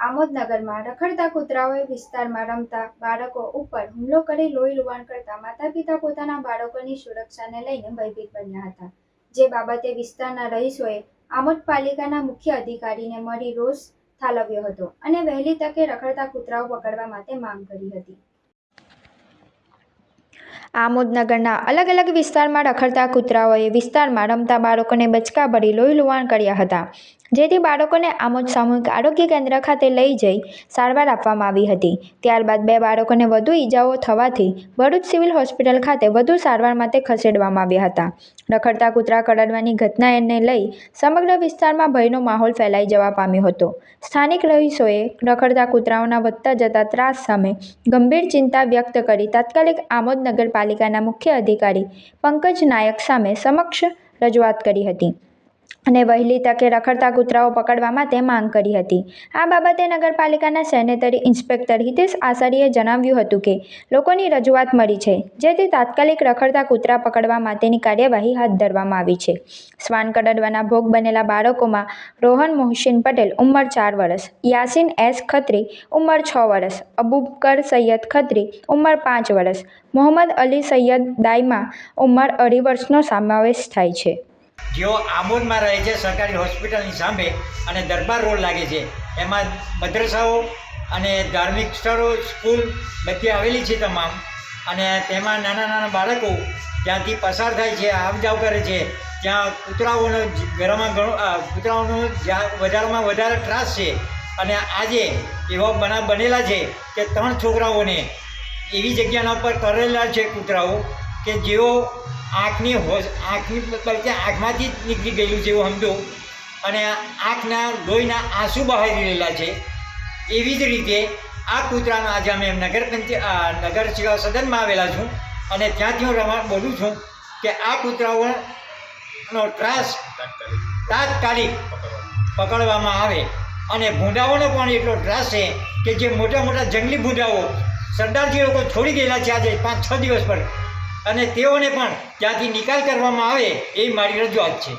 આમોદનગરમાં રખડતા કૂતરાઓએ વિસ્તારમાં રમતા બાળકો ઉપર હુમલો કરી લોહી લુહાણ કરતા માતા-પિતા પોતાના બાળકોની સુરક્ષાને લઈને ભયભીત બન્યા હતા, જે બાબતે વિસ્તારના રહીશોએ આમોદ પાલિકાના મુખ્ય અધિકારીને મળી રોષ ઠાલવ્યો હતો અને વહેલી તકે રખડતા કૂતરાઓ પકડવા માટે માંગ કરી હતી. આમોદનગરના અલગ અલગ વિસ્તારમાં રખડતા કૂતરાઓએ વિસ્તારમાં રમતા બાળકોને બચકા ભરી લોહી લુહાણ કર્યા હતા, જેથી બાળકોને આમોદ સામૂહિક આરોગ્ય કેન્દ્ર ખાતે લઈ જઈ સારવાર આપવામાં આવી હતી. ત્યારબાદ 2 બાળકોને વધુ ઈજાઓ થવાથી ભરૂચ સિવિલ હોસ્પિટલ ખાતે વધુ સારવાર માટે ખસેડવામાં આવ્યા હતા. રખડતા કૂતરા કરડવાની ઘટનાને લઈ સમગ્ર વિસ્તારમાં ભયનો માહોલ ફેલાઈ જવા પામ્યો હતો. સ્થાનિક રહીશોએ રખડતા કૂતરાઓના વધતા જતા ત્રાસ સામે ગંભીર ચિંતા વ્યક્ત કરી તાત્કાલિક આમોદ નગરપાલિકાના મુખ્ય અધિકારી પંકજ નાયક સામે સમક્ષ રજૂઆત કરી હતી અને વહેલી તકે રખડતા કૂતરાઓ પકડવા માટે માંગ કરી હતી. આ બાબતે નગરપાલિકાના સેનેટરી ઇન્સ્પેક્ટર હિતેશ આચાર્યે જણાવ્યું હતું કે લોકોની રજૂઆત મળી છે, જેથી તાત્કાલિક રખડતા કૂતરા પકડવા માટેની કાર્યવાહી હાથ ધરવામાં આવી છે. શ્વાન કરડવાના ભોગ બનેલા બાળકોમાં રોહન મોહસિન પટેલ ઉંમર 4 વર્ષ, યાસીન એસ ખત્રી ઉંમર 6 વર્ષ, અબુબકર સૈયદ ખત્રી ઉંમર 5 વર્ષ, મોહમ્મદ અલી સૈયદ દાઈમા ઉંમર 2.5 વર્ષનો સમાવેશ થાય છે. જેઓ આમોદમાં રહે છે, સરકારી હોસ્પિટલની સામે અને દરબાર રોડ લાગે છે, એમાં મદ્રસાઓ અને ધાર્મિક સ્થળો, સ્કૂલ બધી આવેલી છે તમામ, અને તેમાં નાના નાના બાળકો ત્યાંથી પસાર થાય છે, આવ જાવ કરે છે. ત્યાં કૂતરાઓનો કૂતરાઓનો વધારેમાં વધારે ત્રાસ છે. અને આજે એવા બનાવ બનેલા છે કે 3 છોકરાઓને એવી જગ્યાના ઉપર કરેલા છે કૂતરાઓ કે જેઓ આંખમાંથી જ નીકળી ગયેલું છે એવું સમજો, અને આંખના લોહીના આંસુ બહાર રહેલા છે. એવી જ રીતે આ કૂતરાનો આજે અમે નગર સેવા સદનમાં આવેલા છું, અને ત્યાંથી હું બોલું છું કે આ કૂતરાઓનો ત્રાસ તાત્કાલિક પકડવામાં આવે. અને ભૂંડાઓનો પણ એટલો ત્રાસ છે કે જે મોટા મોટા જંગલી ભૂંડાઓ સરદારજી લોકો છોડી ગયેલા છે આજે 5-6 દિવસ પર, અને તેઓને પણ ત્યાંથી નિકાલ કરવામાં આવે એ મારી રજૂઆત છે.